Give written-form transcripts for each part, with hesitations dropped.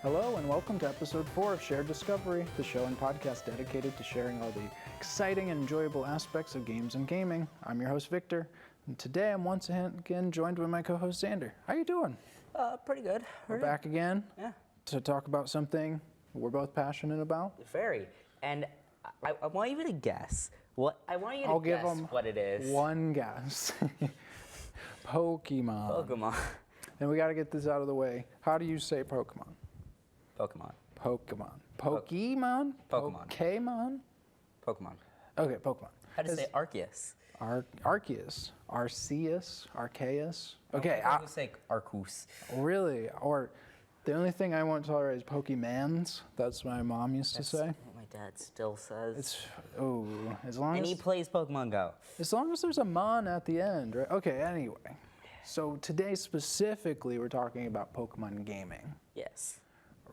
Hello and welcome to episode 4 of Shared Discovery, the show and podcast dedicated to sharing all the exciting and enjoyable aspects of games and gaming. I'm your host Victor, and today I'm once again joined by my co-host Xander. How you doing? Pretty good. We're back again Yeah. to talk about something we're both passionate about. Very. And I want you to guess. I'll give them what it is. one guess. Pokemon. And we got to get this out of the way. How do you say Pokemon? Pokemon. Pokemon. Pokemon? Pokemon. Pokemon? Pokemon. Okay, Pokemon. How to say Arceus? Arceus. Arceus. Arceus. Okay. I would say Arceus. Really? Or the only thing I won't tolerate is Pokemans. That's what my mom used to say. What my dad still says. As long And as he plays Pokemon Go. there's a mon at the end, right? Okay, anyway. So today specifically we're talking about Pokemon gaming. Yes.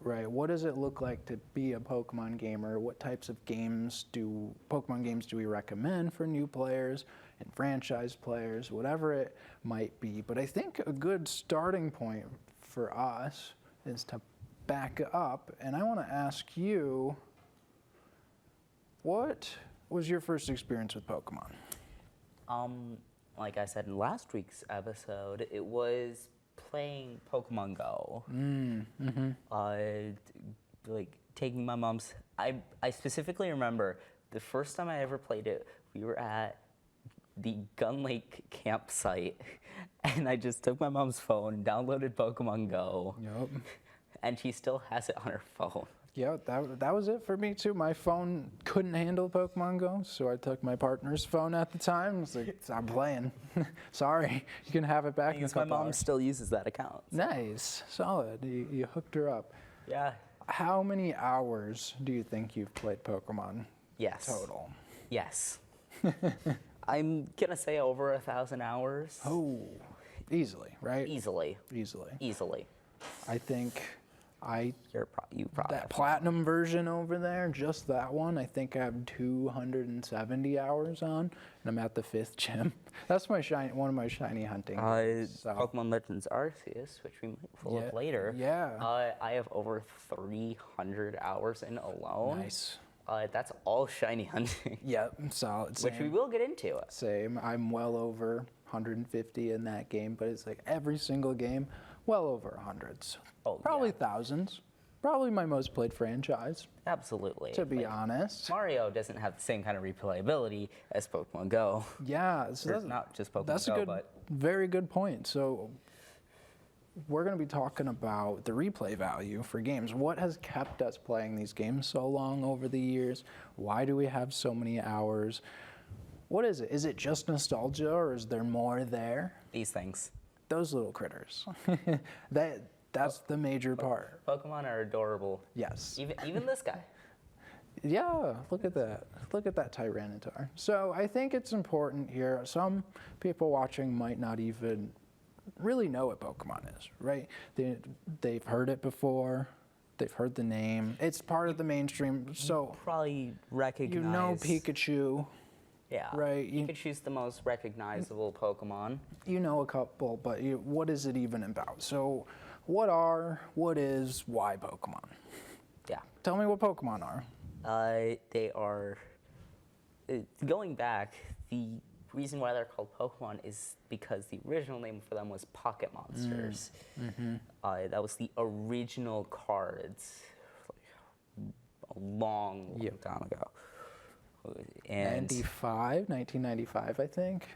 Right. What does it look like to be a Pokemon gamer? What types of Pokemon games do we recommend for new players and franchise players, whatever it might be? But I think a good starting point for us is to back up, and I want to ask you, what was your first experience with Pokemon? Like I said in last week's episode, it was playing Pokemon Go. Like taking my mom's. I specifically remember the first time I ever played it. We were at the Gun Lake campsite, and I just took my mom's phone, downloaded Pokemon Go. Yep. And she still has it on her phone. Yeah, that was it for me too. My phone couldn't handle Pokemon Go, so I took my partner's phone at the time. I was like, I'm playing. Sorry, you can have it back in a Because my couple mom hours. still uses that account. Nice, solid. You hooked her up. Yeah. How many hours do you think you've played Pokemon Yes. total? Yes. I'm gonna say over 1,000 hours. Oh, easily, right? Easily. Easily. I think You probably that have platinum version over there, just that one, I think I have 270 hours on, and I'm at the 5th gym. That's one of my shiny hunting games, so. Pokemon Legends Arceus, which we might pull up later. Yeah. I have over 300 hours in alone. Nice. That's all shiny hunting. Yep, solid. Which we will get into. Same. I'm well over 150 in that game, but it's like every single game, well over hundreds. Oh, Probably yeah. thousands. Probably my most played franchise, Absolutely. to be honest. Mario doesn't have the same kind of replayability as Pokemon Go. Yeah, so Or not just Pokemon that's Go, a but very good point. So we're going to be talking about the replay value for games. What has kept us playing these games so long over the years? Why do we have so many hours? What is it? Is it just nostalgia, or is there more there? these things. Those little critters. That's the major part. Pokemon are adorable. Yes. Even this guy. Yeah, look at that. Look at that Tyranitar. So I think it's important here. Some people watching might not even really know what Pokemon is, right? They've heard it before. They've heard the name. It's part of the mainstream. So Probably recognize. you know Pikachu, Yeah. right? Pikachu's the most recognizable Pokemon. You know a couple, but what is it even about? So what is, why Pokemon? Yeah. Tell me what Pokemon are. They are, going back, the reason why they're called Pokemon is because the original name for them was Pocket Monsters. That was the original cards, a long time ago. And 1995, I think.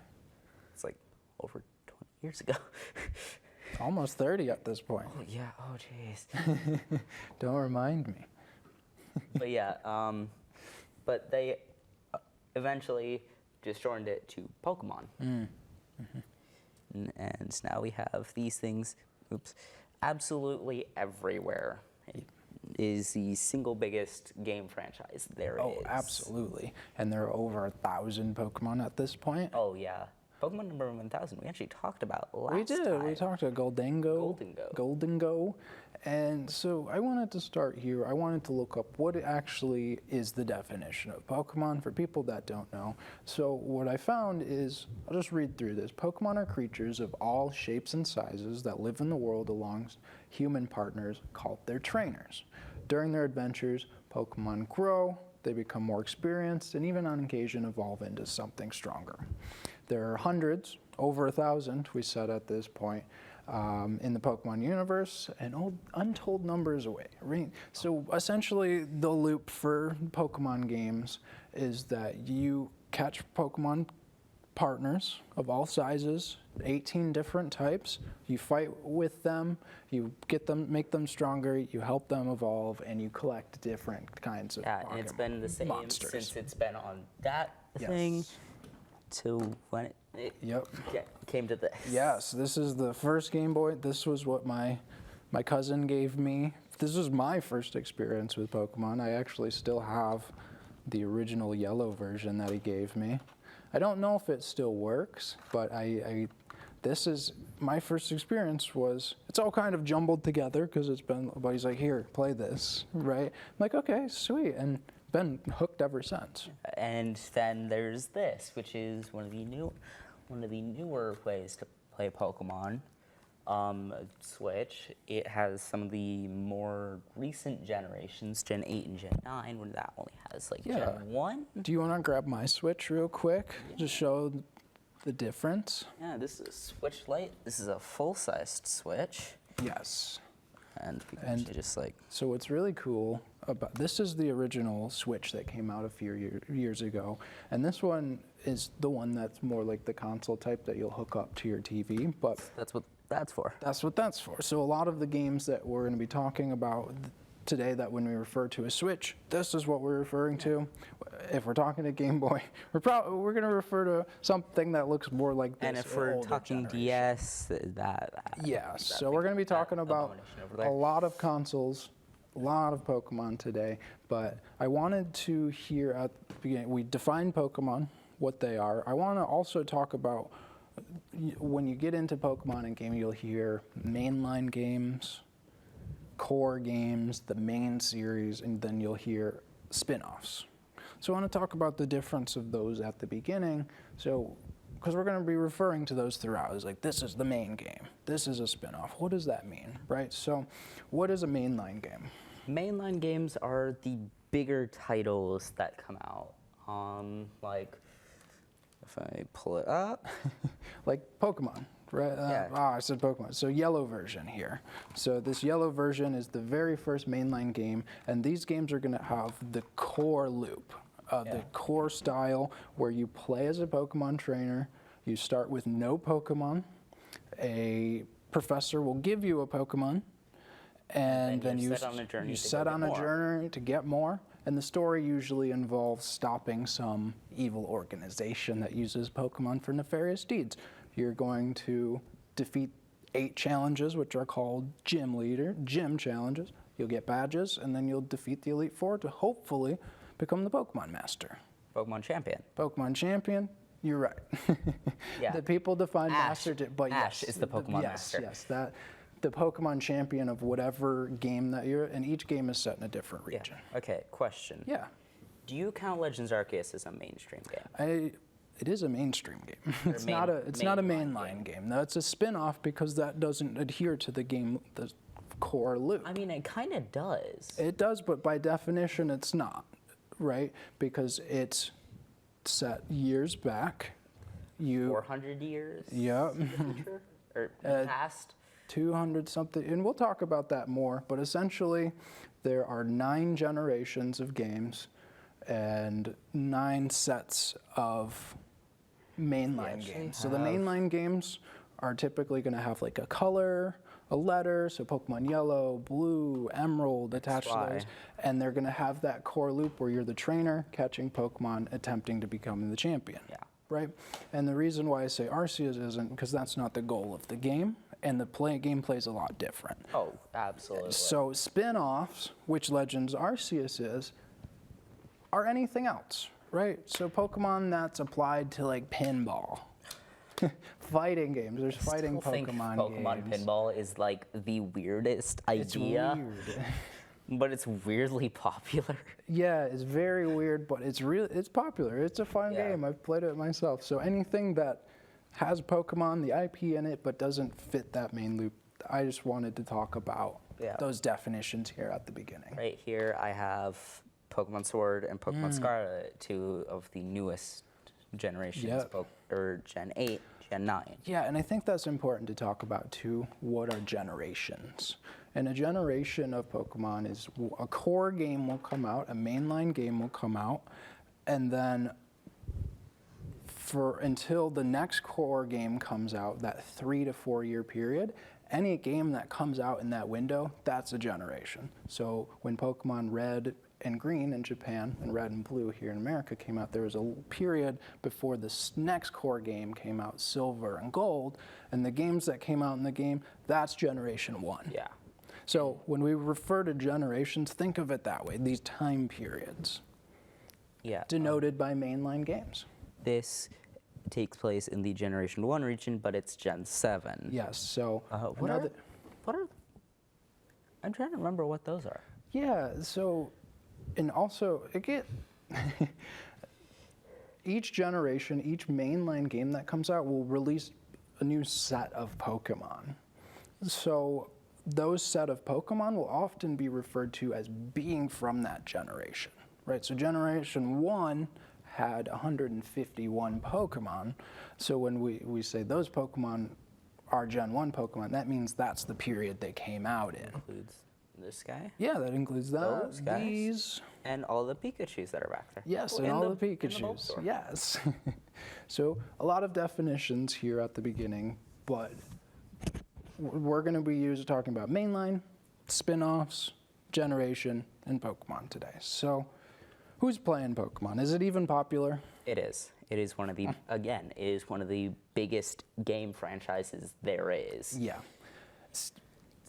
it's like over 20 years ago. Almost 30 at this point. Oh, yeah. Oh, jeez. Don't remind me. But yeah, but they eventually just shortened it to Pokemon. And now we have these things, absolutely everywhere. It is the single biggest game franchise there is. Oh, absolutely. And there are over 1,000 Pokemon at this point. Oh, yeah. Pokemon number 1000, we actually talked about last We did. time. We talked about Goldengo. And so I wanted to start here. I wanted to look up what actually is the definition of Pokemon for people that don't know. So what I found is, I'll just read through this. Pokemon are creatures of all shapes and sizes that live in the world along human partners called their trainers. During their adventures, Pokemon grow, they become more experienced, and even on occasion evolve into something stronger. There are hundreds, over 1,000, we said at this point, in the Pokemon universe, and untold numbers away. So essentially, the loop for Pokemon games is that you catch Pokemon partners of all sizes, 18 different types. You fight with them, you get them, make them stronger, you help them evolve, and you collect different kinds of Pokemon and it's been the same monsters. since it's been on that thing to when it came to this. Yes, this is the first Game Boy. This was what my cousin gave me. This was my first experience with Pokemon. I actually still have the original yellow version that he gave me. I don't know if it still works, but this is my first experience. It's all kind of jumbled together because it's been, but he's like, here, play this, right? I'm like, okay, sweet, and been hooked ever since. And then there's this, which is one of the newer ways to play Pokemon. Switch. It has some of the more recent generations, Gen 8 and Gen 9, when that only has like Gen 1. Do you want to grab my Switch real quick? Just show the difference. Yeah, this is a Switch Lite. This is a full-sized Switch. Yes. And we can actually just like... So what's really cool about this is the original Switch that came out a few years ago, and this one is the one that's more like the console type that you'll hook up to your TV. But that's what that's for. That's what that's for. So a lot of the games that we're going to be talking about today, that when we refer to a Switch, this is what we're referring to. If we're talking to Game Boy, we're going to refer to something that looks more like this. And if we're talking DS, yes. So we're going to be talking about a lot of consoles, a lot of Pokemon today. But I wanted to hear at the beginning, we defined Pokemon, what they are. I want to also talk about, when you get into Pokemon and game, you'll hear mainline games, core games, the main series, and then you'll hear spin-offs. So I want to talk about the difference of those at the beginning. So, because we're going to be referring to those throughout. It's like, this is the main game. This is a spin-off. What does that mean, right? So what is a mainline game? Mainline games are the bigger titles that come out. Like, if I pull it up. Like Pokemon, right? Yeah. I said Pokemon. So yellow version here. So this yellow version is the very first mainline game, and these games are going to have the core loop, the core style where you play as a Pokemon trainer. You start with no Pokemon. A professor will give you a Pokemon, and then you set on a journey to get more. And the story usually involves stopping some evil organization that uses Pokemon for nefarious deeds. You're going to defeat 8 challenges, which are called gym challenges. You'll get badges, and then you'll defeat the Elite Four to hopefully become the Pokemon Master. Pokemon Champion. Pokemon Champion, you're right. Yeah. The people define Ash. Master, but Ash yes, is the Pokemon Master. Yes, the Pokemon Champion of whatever game that you're, and each game is set in a different region. Yeah. Okay, question. Yeah. Do you count Legends Arceus as a mainstream game? It is a mainstream game. It's not a mainline game. No, it's a spin-off because that doesn't adhere to the core loop. I mean, it kind of does. It does, but by definition, it's not, right? Because it's set years back. 400 years? Yeah. In the future? Or the past? 200 something, and we'll talk about that more, but essentially there are 9 generations of games and 9 sets of mainline games. So the mainline games are typically going to have like a color, a letter, so Pokemon Yellow, Blue, Emerald attached to those, and they're going to have that core loop where you're the trainer catching Pokemon attempting to become the champion. Yeah. Right? And the reason why I say Arceus isn't because that's not the goal of the game. And the game plays a lot different. Oh, absolutely. So spin-offs, which Legends Arceus is, are anything else, right? So Pokemon that's applied to like pinball, Fighting games. There's fighting Still think Pokemon Pokemon games. Pinball is like the weirdest It's idea, weird. but it's weirdly popular. Yeah, it's very weird, but it's popular. It's a fun Yeah. game. I've played it myself. So anything that has Pokemon, the IP in it, but doesn't fit that main loop, I just wanted to talk about those definitions here at the beginning. Right here, I have Pokemon Sword and Pokemon Scarlet, two of the newest generations, Yep. or Gen 8, Gen 9. Yeah, and I think that's important to talk about too. What are generations? And a generation of Pokemon is a core game will come out, a mainline game will come out, and then until the next core game comes out, that 3 to 4 year period, any game that comes out in that window, that's a generation. So when Pokemon Red and Green in Japan and Red and Blue here in America came out, there was a period before this next core game came out, Silver and Gold, and the games that came out in the game, that's generation 1. Yeah. So when we refer to generations, think of it that way, these time periods, Yeah. denoted by mainline games. This takes place in the Generation 1 region, but it's Gen 7. Yes, so What are, I'm trying to remember what those are. yeah, so, and also, each generation, each mainline game that comes out will release a new set of Pokemon. So those set of Pokemon will often be referred to as being from that generation, right? So Generation 1 had 151 Pokemon. So when we say those Pokemon are Gen 1 Pokemon, that means that's the period they came out in. Includes this guy. Yeah, that includes Those that, guys. these. And all the Pikachus that are back there. Yes, Oh, and in all the in the Pikachus. Bulbasaur. Yes. So a lot of definitions here at the beginning, but we're going to be talking about mainline, spin-offs, generation, and Pokemon today. So who's playing Pokemon? Is it even popular? It is. It is one of the, again, it is one of the biggest game franchises there is. Yeah.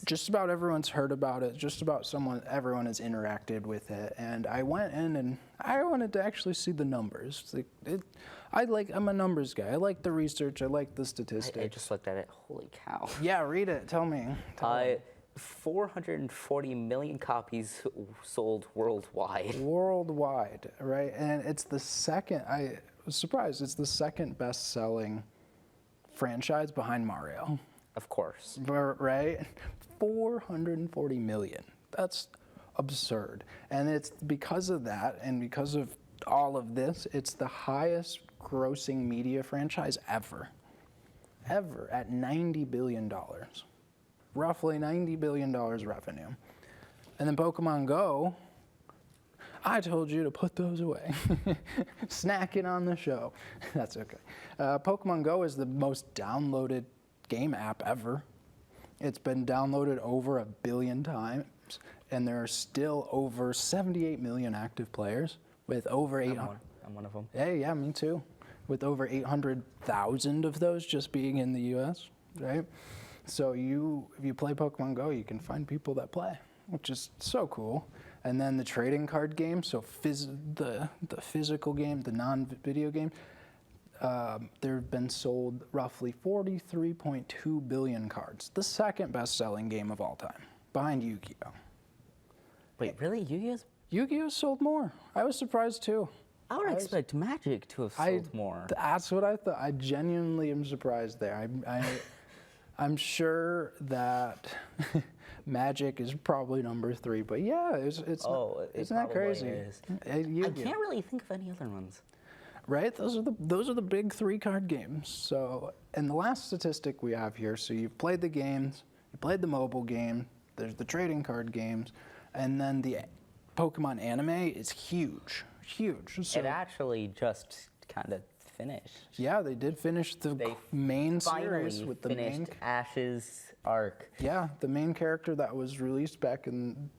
Just about everyone's heard about it. Just about everyone has interacted with it. And I went in and I wanted to actually see the numbers. I'm a numbers guy. I like the research. I like the statistics. I just looked at it. Holy cow. Yeah, read it. Tell me. 440 million copies sold worldwide. Worldwide, right? And it's the second, I was surprised, it's the second best-selling franchise behind Mario, Of course. right? 440 million. That's absurd. And it's because of that and because of all of this, it's the highest grossing media franchise ever at $90 billion. Roughly $90 billion revenue. And then Pokemon Go, I told you to put those away. Snacking on the show. That's okay. Pokemon Go is the most downloaded game app ever. It's been downloaded over 1 billion times, and there are still over 78 million active players with over 800. I'm one of them. Hey, yeah, me too. With over 800,000 of those just being in the U.S., right? So if you play Pokemon Go, you can find people that play, which is so cool. And then the trading card game, so the physical game, the non-video game, there have been sold roughly 43.2 billion cards, the second best-selling game of all time, behind Yu-Gi-Oh. Wait, really? Yu-Gi-Oh's? Yu-Gi-Oh sold more. I was surprised too. I would expect Magic to have sold more. That's what I thought. I genuinely am surprised there. I'm sure that Magic is probably number 3, but yeah, isn't that probably crazy? is. I Can't really think of any other ones. Right? Those are the big 3 card games. So, and the last statistic we have here, so you've played the games, you played the mobile game, there's the trading card games, and then the Pokemon anime is huge. So, It actually just kind of finished. yeah, they did finish the main series Finally with the finished main. Ash's arc. Yeah, the main character that was released back in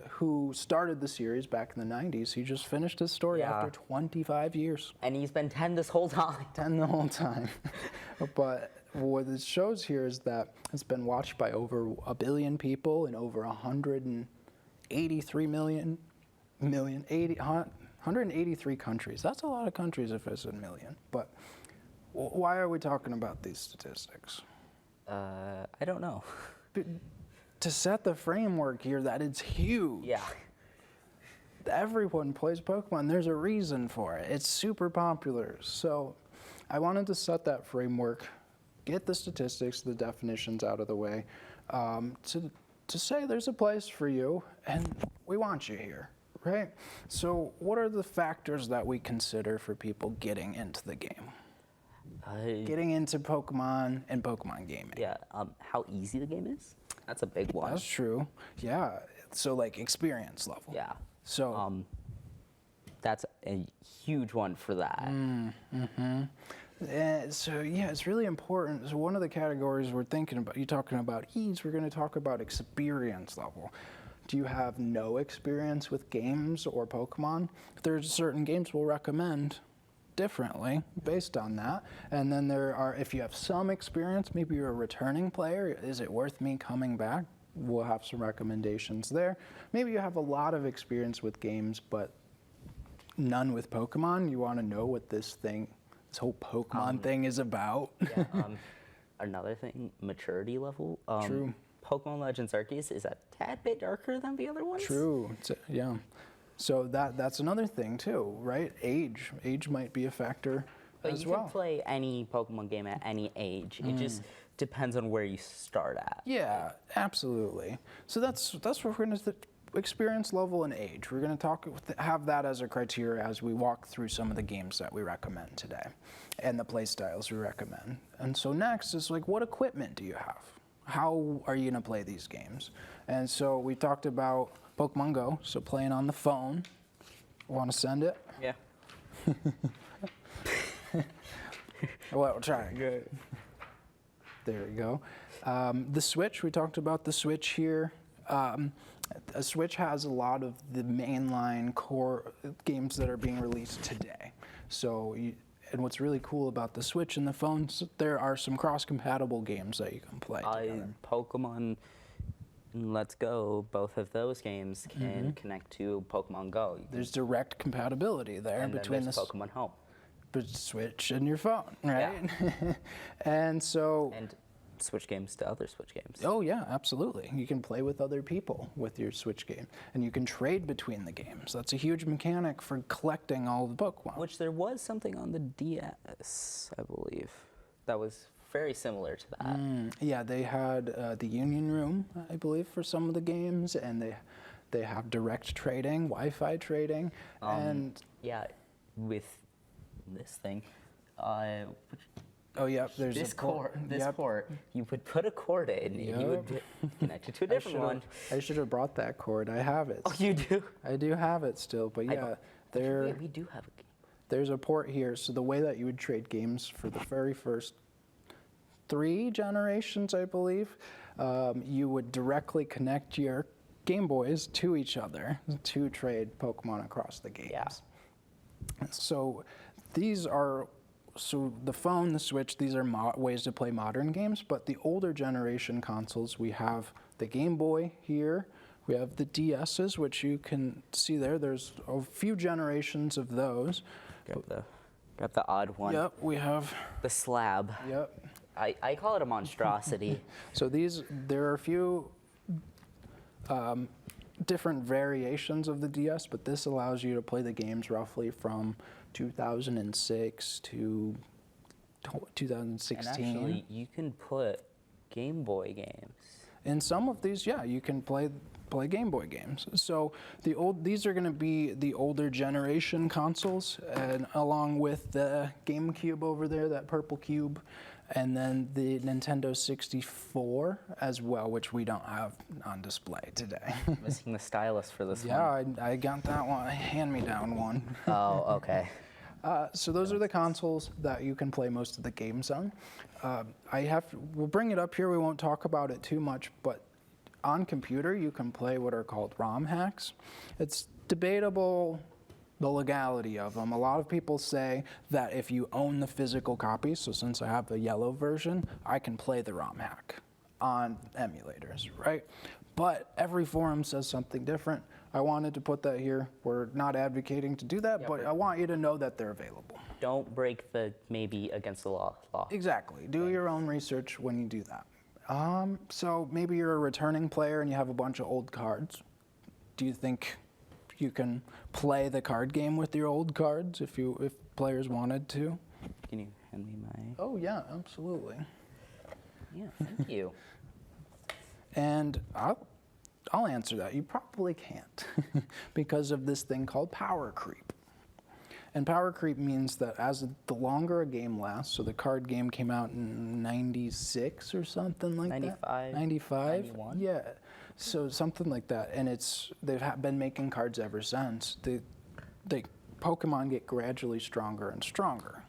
who started the series back in the 90s. He just finished his story Yeah. after 25 years. And he's been 10 this whole time. 10 the whole time. But what it shows here is that it's been watched by over 1 billion people in over 183 countries. That's a lot of countries if it's a million. But Why are we talking about these statistics? I don't know. To set the framework here that it's huge. Yeah. Everyone plays Pokemon. There's a reason for it. It's super popular. So I wanted to set that framework, get the statistics, the definitions out of the way, to say there's a place for you and we want you here, right? So what are the factors that we consider for people getting into the game? Getting into Pokemon and Pokemon gaming. Yeah. How easy the game is? That's a big one. That's true. Yeah. So like experience level. Yeah. So that's a huge one for that. so yeah, it's really important. So one of the categories we're thinking about, you're talking about ease, we're going to talk about experience level. Do you have no experience with games or Pokemon? There's certain games we'll recommend differently based on that. And then there are, if you have some experience, maybe you're a returning player, is it worth me coming back? We'll have some recommendations there. Maybe you have a lot of experience with games, but none with Pokemon. You want to know what this whole Pokemon thing is about. Yeah. Another thing, maturity level. True. Pokemon Legends Arceus is a tad bit darker than the other ones. True. Yeah. So that's another thing too, right? Age might be a factor But as you well. can play any Pokemon game at any age. It just depends on where you start at. Yeah, absolutely. So that's what we're going to experience level and age. We're going to have that as a criteria as we walk through some of the games that we recommend today and the play styles we recommend. And so next is like, what equipment do you have? How are you going to play these games? And so we talked about Pokemon Go, so playing on the phone. Want to send it? Yeah. Well, try it. Good. There we go. The Switch, we talked about the Switch here. A Switch has a lot of the mainline core games that are being released today. So, and what's really cool about the Switch and the phones, there are some cross-compatible games that you can play together. Pokemon Let's Go, both of those games can connect to Pokemon Go. There's direct compatibility there And between then there's Pokemon Home. Switch and your phone, right? Yeah. And so... And Switch games to other Switch games. Oh yeah, absolutely. You can play with other people with your Switch game, and you can trade between the games. That's a huge mechanic for collecting all the Pokemon. Which there was something on the DS, I believe, that was very similar to that. Yeah, they had the Union Room, I believe, for some of the games, and they have direct trading, Wi-Fi trading, and yeah, with this thing, oh yeah, there's this a port. port, you would put a cord in, and you would connect it to a different one. I should have brought that cord. I have it. Oh, you do? I do have it still, but yeah, We do have a game. there's a port here. So the way that you would trade games for the very first 3 generations, I believe, you would directly connect your Game Boys to each other to trade Pokemon across the games. Yeah. So these are, so the phone, the Switch, these are ways to play modern games, but the older generation consoles, we have the Game Boy here, we have the DS's, which you can see there. There's a few generations of those. Grab the odd one. Yep, we have. The slab. Yep. I call it a monstrosity. So there are a few different variations of the DS, but this allows you to play the games roughly from 2006 to 2016. And actually, you can put Game Boy games. In some of these, yeah, you can play Game Boy games. So these are going to be the older generation consoles, and along with the GameCube over there, that purple cube, and then the Nintendo 64 as well, which we don't have on display today. Missing the stylus for this one. Yeah, I got that one, hand-me-down one. Oh, okay. So those are the consoles that you can play most of the games on. We'll bring it up here, we won't talk about it too much, but on computer you can play what are called ROM hacks. It's debatable the legality of them. A lot of people say that if you own the physical copy, so since I have the yellow version, I can play the ROM hack on emulators, right? But every forum says something different. I wanted to put that here. We're not advocating to do that, Yeah, but but- I want you to know that they're available. Don't break the maybe against the law. Exactly. Do your own research when you do that. So maybe you're a returning player and you have a bunch of old cards. Do you think you can play the card game with your old cards if players wanted to? Can you hand me my? Oh yeah, absolutely. Yeah, thank you. And I'll answer that. You probably can't because of this thing called power creep. And power creep means that as the longer a game lasts, so the card game came out in 96 or something like 95, that. 95? 91? Yeah. So something like that. And they've been making cards ever since. The Pokemon get gradually stronger and stronger.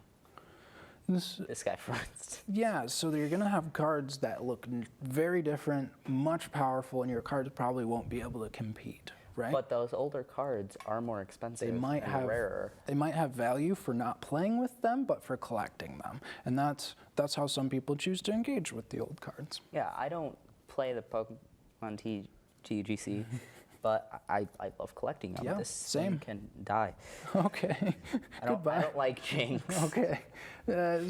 This guy first. Yeah, so you're going to have cards that look very different, much powerful, and your cards probably won't be able to compete, right? But those older cards are more expensive They might and have rarer. They might have value for not playing with them, but for collecting them, and that's how some people choose to engage with the old cards. Yeah, I don't play the Pokemon TGC, but I love collecting them. Yeah, This same. thing can die. Okay. I Goodbye. don't like Jinx. Okay.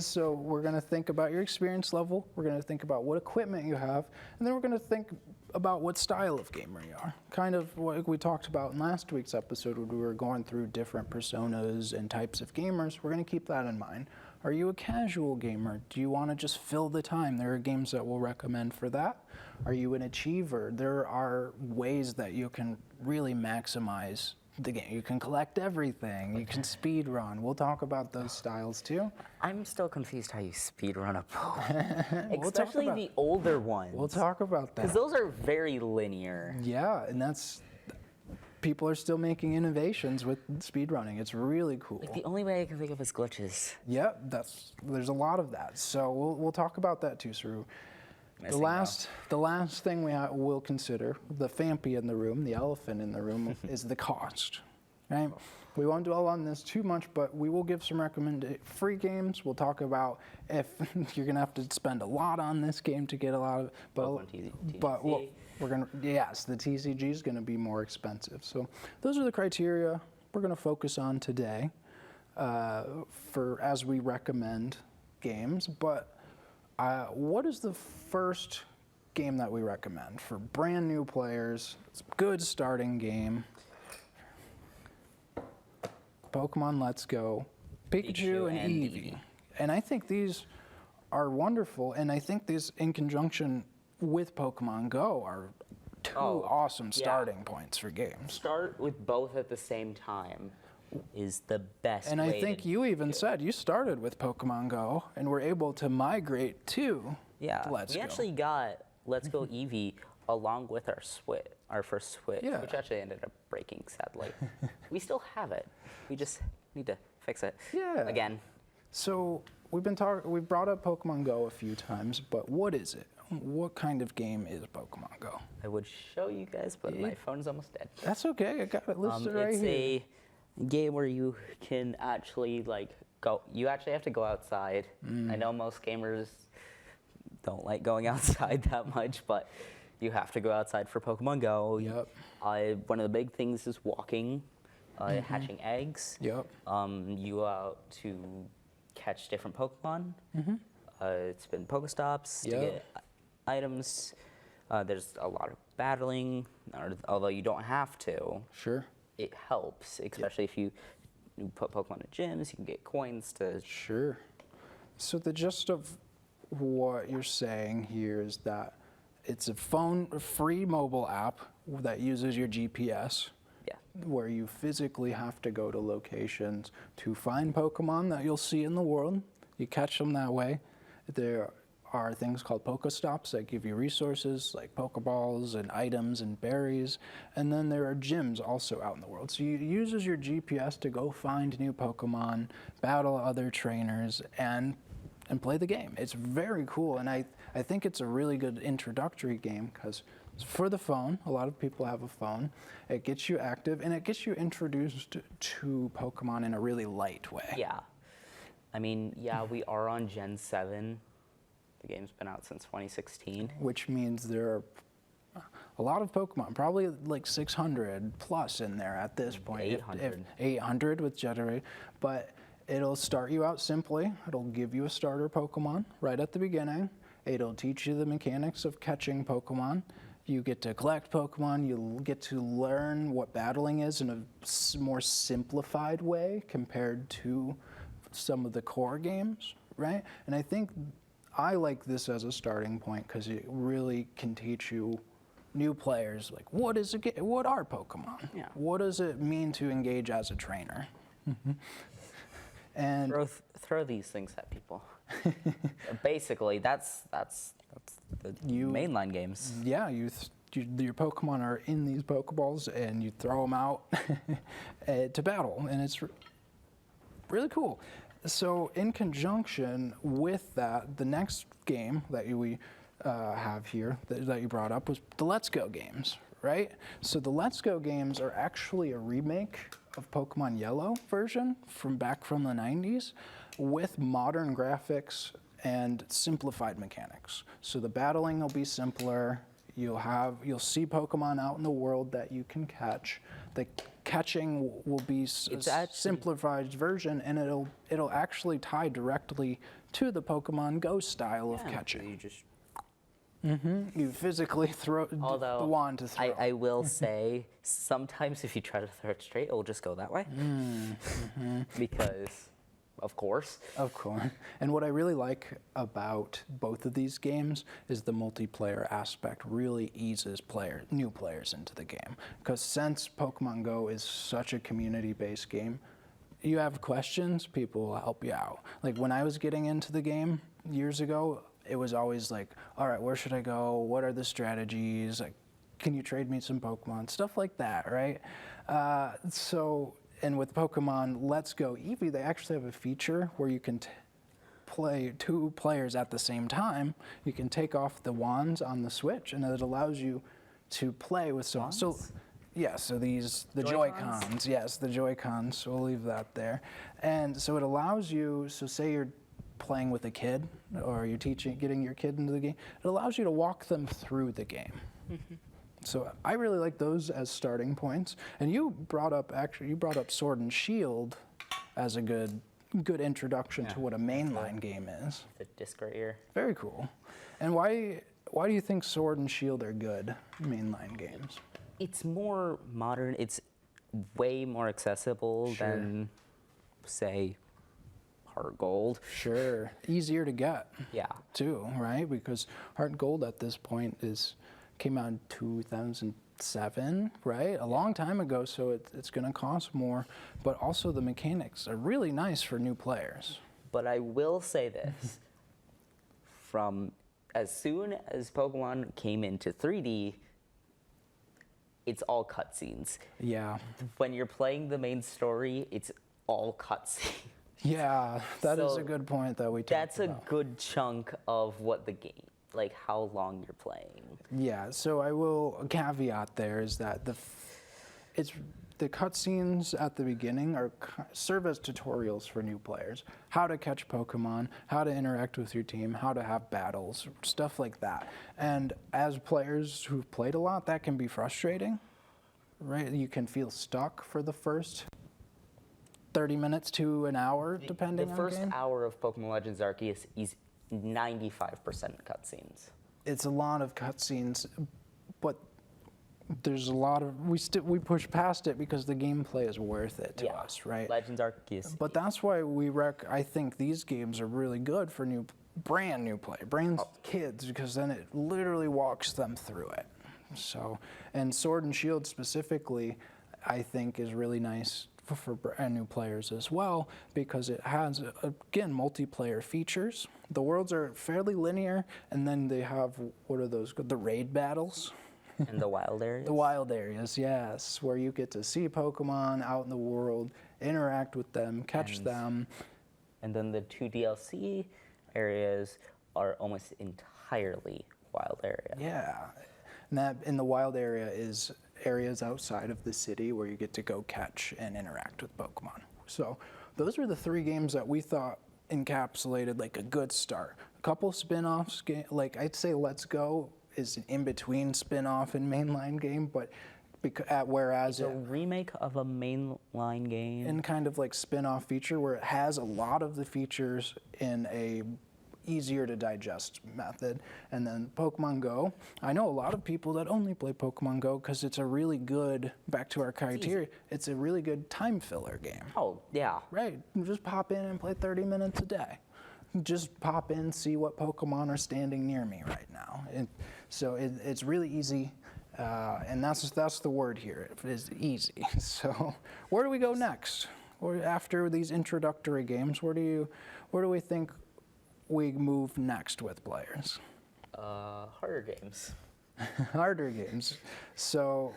So we're going to think about your experience level. We're going to think about what equipment you have. And then we're going to think about what style of gamer you are. Kind of what we talked about in last week's episode when we were going through different personas and types of gamers. We're going to keep that in mind. Are you a casual gamer? Do you want to just fill the time? There are games that we'll recommend for that. Are you an achiever? There are ways that you can really maximize the game. You can collect everything. You can speed run. We'll talk about those styles too. I'm still confused how you speedrun a Pokemon. We'll talk Especially about- the older ones. We'll talk about Because that. those are very linear. Yeah, and people are still making innovations with speedrunning. It's really cool. Like the only way I can think of is glitches. Yep, there's a lot of that. So we'll talk about that too, Saru. The last thing we'll consider, the Fampy in the room, the elephant in the room, is the cost. Right? We won't dwell on this too much, but we will give some free games. We'll talk about if you're gonna have to spend a lot on this game to get a lot of. Yes, the TCG is gonna be more expensive. So those are the criteria we're gonna focus on today, as we recommend games. But what is the first game that we recommend for brand new players? It's a good starting game. Pokemon Let's Go, Pikachu and Eevee. And I think these are wonderful, and I think these, in conjunction with Pokemon Go, are two awesome starting points for games. Start with both at the same time is the best And way I think you even said you started with Pokemon Go and were able to migrate to Let's we Go. actually got Let's Go Eevee along with our first Switch, Yeah. which actually ended up breaking, sadly. We still have it. We just need to fix it. Yeah. Again. So we've brought up Pokemon Go a few times, but what is it? What kind of game is Pokemon Go? I would show you guys, but my phone's almost dead. That's okay. I got it listed right It's here. a game where you can actually go. You actually have to go outside. I know most gamers don't like going outside that much, but you have to go outside for Pokemon Go. Yep. One of the big things is walking, hatching eggs. Yep. You go out to catch different Pokemon. It's been Pokestops to Yep. get items. There's a lot of battling, although you don't have to. Sure. It helps, especially if you put Pokemon in gyms, you can get coins to. Sure. So the gist of what you're saying here is that it's a free mobile app that uses your GPS, Yeah. where you physically have to go to locations to find Pokemon that you'll see in the world. You catch them that way. There are things called Pokestops that give you resources like Pokeballs and items and berries. And then there are gyms also out in the world. So you uses your GPS to go find new Pokemon, battle other trainers, and play the game. It's very cool, and I think it's a really good introductory game because it's for the phone. A lot of people have a phone. It gets you active, and it gets you introduced to Pokemon in a really light way. Yeah. I mean, yeah, we are on Gen 7. The game's been out since 2016. Which means there are a lot of Pokemon, probably like 600 plus in there at this point. 800. 800 with Generate, but it'll start you out simply. It'll give you a starter Pokemon right at the beginning. It'll teach you the mechanics of catching Pokemon. You get to collect Pokemon. You'll get to learn what battling is in a more simplified way compared to some of the core games, right? And I think I like this as a starting point because it really can teach you new players, like what are Pokemon? Yeah. What does it mean to engage as a trainer? And Throw these things at people. Basically, that's the mainline games. yeah, your Pokemon are in these Pokeballs, and you throw them out to battle, and it's really cool. So in conjunction with that, the next game that we have here that you brought up was the Let's Go games, right? So the Let's Go games are actually a remake of Pokemon Yellow version from the 90s with modern graphics and simplified mechanics. So the battling will be simpler. You'll see Pokemon out in the world that you can catch. The catching will be a simplified version, and it'll actually tie directly to the Pokemon Go style of catching. You just You physically throw the wand to throw. I will say, sometimes if you try to throw it straight, it will just go that way. Because, of course. Of course. And what I really like about both of these games is the multiplayer aspect really eases new players into the game. Because since Pokemon Go is such a community-based game, you have questions, people will help you out. Like when I was getting into the game years ago, it was always like, all right, where should I go? What are the strategies? Like, can you trade me some Pokemon? Stuff like that, right? And with Pokemon Let's Go Eevee, they actually have a feature where you can play two players at the same time. You can take off the wands on the Switch, and it allows you to play with someone. So, yeah, so the Joy-Cons. Yes, the Joy-Cons. We'll leave that there. And so it allows you, so say you're playing with a kid, or you're getting your kid into the game, it allows you to walk them through the game. So I really like those as starting points. And you brought up Sword and Shield as a good introduction to what a mainline game is. The disc right here. Very cool. And why do you think Sword and Shield are good mainline games? It's more modern. It's way more accessible than, say, Heart Gold. Sure. Easier to get. Yeah. Too, right? Because Heart Gold at this point came out in 2007, right? A long time ago, so it's going to cost more. But also the mechanics are really nice for new players. But I will say this. From as soon as Pokemon came into 3D, it's all cutscenes. Yeah. When you're playing the main story, it's all cutscenes. Yeah, that is a good point that we talked about. That's a good chunk of what the game, like how long you're playing. Yeah, so a caveat there is that the cutscenes at the beginning serve as tutorials for new players. How to catch Pokemon, how to interact with your team, how to have battles, stuff like that. And as players who've played a lot, that can be frustrating, right? You can feel stuck for the first 30 minutes to an hour, depending on the game. The first hour of Pokemon Legends Arceus is 95% cutscenes. It's a lot of cutscenes, but there's a lot of we push past it because the gameplay is worth it to us, right? Legends Arceus. But that's why I think these games are really good for brand new kids, because then it literally walks them through it. So, and Sword and Shield specifically, I think is really nice for brand new players as well, because it has, again, multiplayer features. The worlds are fairly linear, and then they have, what are those, the raid battles? And the wild areas? The wild areas, yes, where you get to see Pokemon out in the world, interact with them, catch them. And then the 2 DLC areas are almost entirely wild area. Yeah, and that in the wild area is areas outside of the city where you get to go catch and interact with Pokemon. So those are the 3 games that we thought encapsulated like a good start. A couple spin-offs, like I'd say Let's Go is an in-between spin-off and mainline game, but whereas It's a remake of a mainline game. in kind of like spin-off feature where it has a lot of the features in a easier to digest method. And then Pokemon Go, I know a lot of people that only play Pokemon Go because it's a really good, back to our criteria, it's a really good time filler game. Oh, yeah. Right, you just pop in and play 30 minutes a day. Just pop in, see what Pokemon are standing near me right now. So it's really easy. And that's the word here. It is easy. So where do we go next? Or after these introductory games, where do we think we move next with players? Harder games. Harder games. So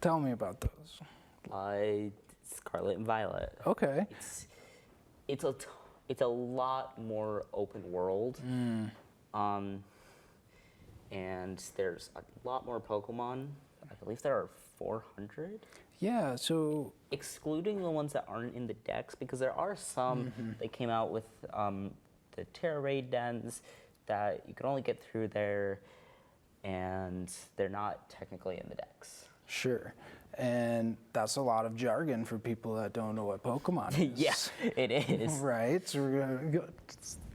tell me about those. Scarlet and Violet. Okay. It's a lot more open world. And there's a lot more Pokemon. I believe there are 400. Yeah, so Excluding the ones that aren't in the decks, because there are some that came out with the Terra Raid dens that you can only get through there, and they're not technically in the decks. sure. And that's a lot of jargon for people that don't know what Pokemon is. Yes, it is. Right, so we're going to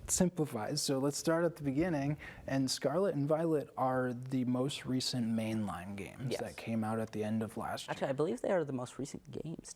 simplify. So let's start at the beginning. And Scarlet and Violet are the most recent mainline games Yes. that came out at the end of last year. Actually, I believe they are the most recent games.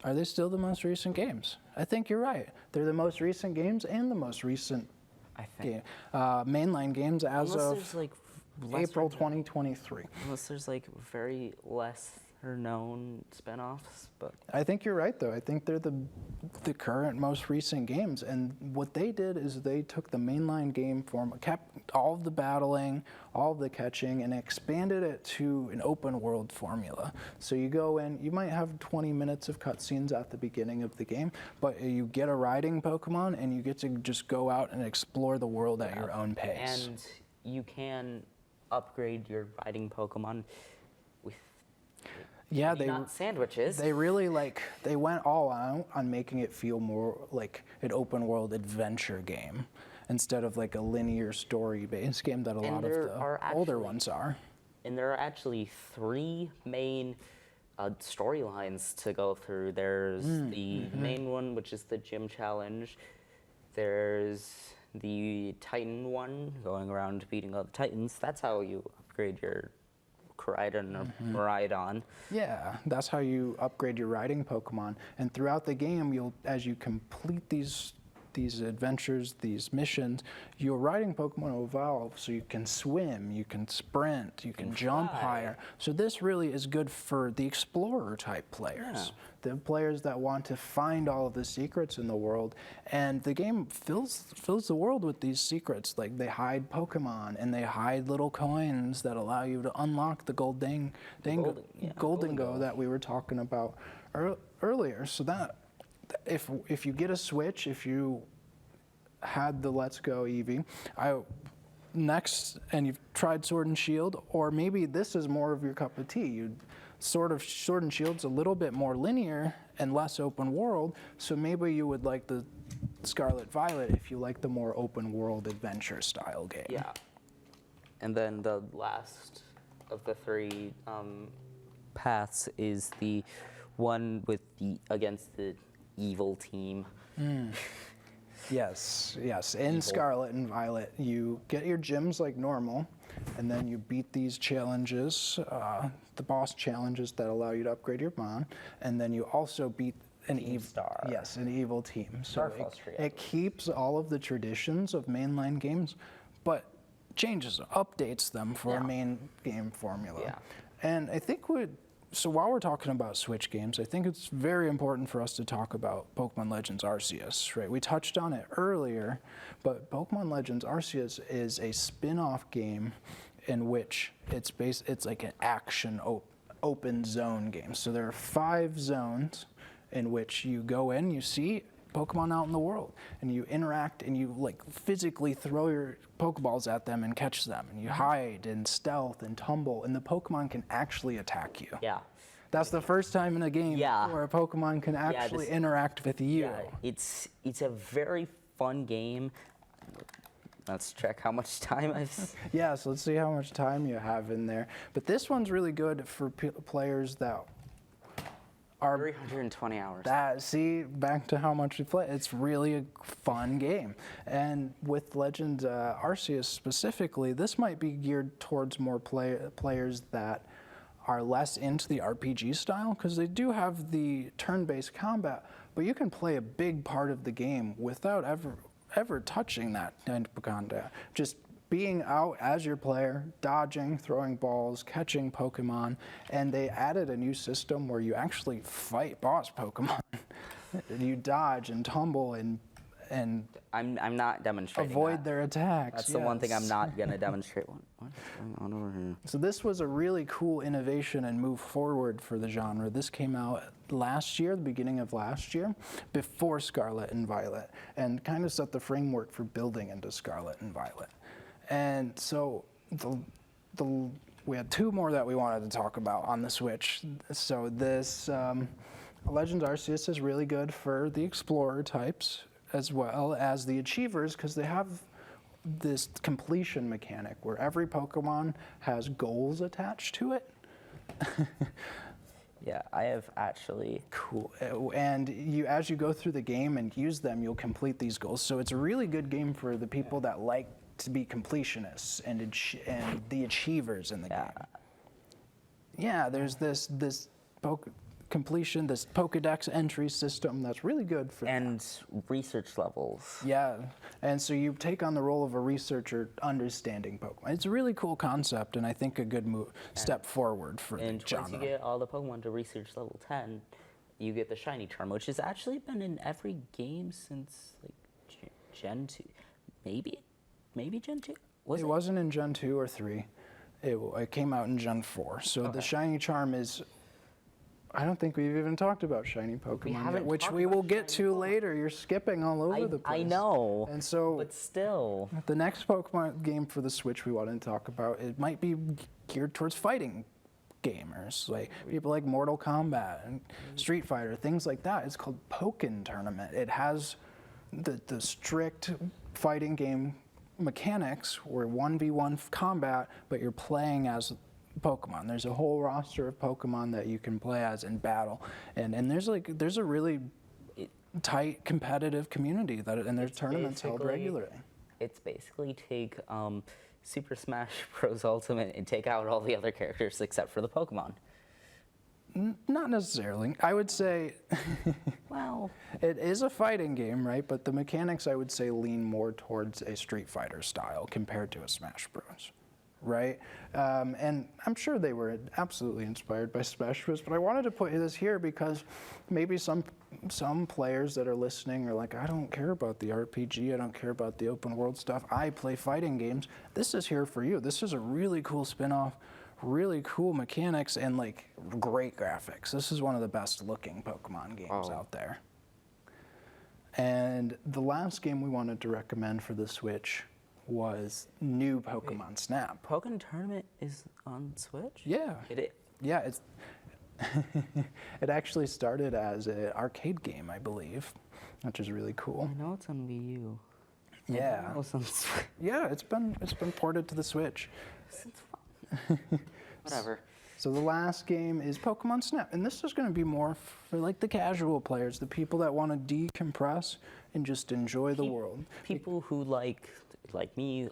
Are they still the most recent games? I think you're right. They're the most recent games and the most recent I think. mainline games as Unless of there's like lesser April known- 2023. Unless there's like very lesser known spin-offs, but I think you're right, though. I think they're the current most recent games. And what they did is they took the mainline game form, kept all of the battling, all of the catching, and expanded it to an open world formula. So you go in, you might have 20 minutes of cutscenes at the beginning of the game, but you get a riding Pokemon and you get to just go out and explore the world at your own pace. and you can upgrade your riding Pokemon with Yeah, maybe not sandwiches. They really they went all out on making it feel more like an open world adventure game instead of like a linear story based game that a lot of there the are older actually- ones are. And there are actually 3 main storylines to go through. There's the main one, which is the gym challenge. There's the Titan one, going around beating all the Titans. That's how you upgrade your Koraidon or Miraidon. Yeah, that's how you upgrade your riding Pokemon. And throughout the game, as you complete these adventures, these missions, your riding Pokemon will evolve so you can swim, you can sprint, you can jump fly. higher. So this really is good for the explorer type players, the players that want to find all of the secrets in the world. And the game fills the world with these secrets. Like they hide Pokemon and they hide little coins that allow you to unlock the Golden Go that we were talking about earlier. So that if you get a Switch, if you had the Let's Go Eevee, and you've tried Sword and Shield, or maybe this is more of your cup of tea. Sword and Shield's a little bit more linear and less open world, so maybe you would like the Scarlet Violet if you like the more open world adventure style game. Yeah. And then the last of the 3 paths is the one against the evil team. Yes. In Scarlet and Violet, you get your gyms like normal, and then you beat these challenges, the boss challenges that allow you to upgrade your Mon, and then you also beat an Star. Yes, an evil team. So Trio. it keeps all of the traditions of mainline games, but updates them for a main game formula. Yeah. And I think so while we're talking about Switch games, I think it's very important for us to talk about Pokemon Legends Arceus, right? We touched on it earlier, but Pokemon Legends Arceus is a spin-off game in which it's like an action open zone game. So there are 5 zones in which you go in, you see Pokemon out in the world, and you interact and you like physically throw your Pokeballs at them and catch them, and you hide and stealth and tumble, and the Pokemon can actually attack you. Yeah. That's the first time in a game where a Pokemon can actually interact with you. Yeah, it's a very fun game. Let's check how much time I've. Yeah, so let's see how much time you have in there. But this one's really good for players that are 320 hours. see, back to how much we play. It's really a fun game. And with Legends Arceus specifically, this might be geared towards more players that are less into the RPG style, because they do have the turn-based combat, but you can play a big part of the game without ever touching that kind of combat. Just being out as your player, dodging, throwing balls, catching Pokemon, and they added a new system where you actually fight boss Pokemon. You dodge and tumble and I'm not demonstrating. avoid that. their attacks. That's the one thing I'm yes. not gonna demonstrate. What's going on over here? So this was a really cool innovation and move forward for the genre. This came out last year, the beginning of last year, before Scarlet and Violet, and kind of set the framework for building into Scarlet and Violet. And so we had two more that we wanted to talk about on the Switch. So this Legends Arceus is really good for the Explorer types as well as the Achievers, because they have this completion mechanic where every Pokemon has goals attached to it. Yeah, I have actually. Cool. And as you go through the game and use them, you'll complete these goals. So it's a really good game for the people that like to be completionists and the achievers in the game. Yeah, there's this completion, this Pokedex entry system that's really good for And research levels. Yeah, and so you take on the role of a researcher understanding Pokemon. It's a really cool concept, and I think a good step forward for the And genre. once you get all the Pokemon to research level 10, you get the shiny charm, which has actually been in every game since like Gen 2. Maybe Gen 2? It wasn't in Gen 2 or 3. It came out in Gen 4. So the shiny charm is... I don't think we've even talked about shiny Pokemon yet, which we will get to later. You're skipping all over the place. I know. And so... But still. The next Pokemon game for the Switch we wanted to talk about, it might be geared towards fighting gamers, like people like Mortal Kombat and Street Fighter, things like that. It's called Pokken Tournament. It has the strict fighting game mechanics where 1v1 combat, but you're playing as Pokemon. There's a whole roster of Pokemon that you can play as in battle, and there's a really tight competitive community and there's tournaments held regularly. It's basically take Super Smash Bros. Ultimate and take out all the other characters except for the Pokemon. Not necessarily. I would say Well, it is a fighting game, right? But the mechanics, I would say, lean more towards a Street Fighter style compared to a Smash Bros. Right? And I'm sure they were absolutely inspired by Smash Bros. But I wanted to put this here because maybe some players that are listening are like, I don't care about the RPG, I don't care about the open world stuff. I play fighting games. This is here for you. This is a really cool spin-off, really cool mechanics, and like great graphics. This is one of the best looking Pokemon games out there. And the last game we wanted to recommend for the Switch was new Pokemon Snap. Pokken Tournament is on Switch? Yeah. Yeah, it's it actually started as an arcade game, I believe, which is really cool. I know it's on Wii U. Yeah. I know it's on Switch. Yeah, it's been ported to the Switch. It's fun. Whatever. So the last game is Pokemon Snap, and this is going to be more for like the casual players, the people that want to decompress and just enjoy the world. People who like me,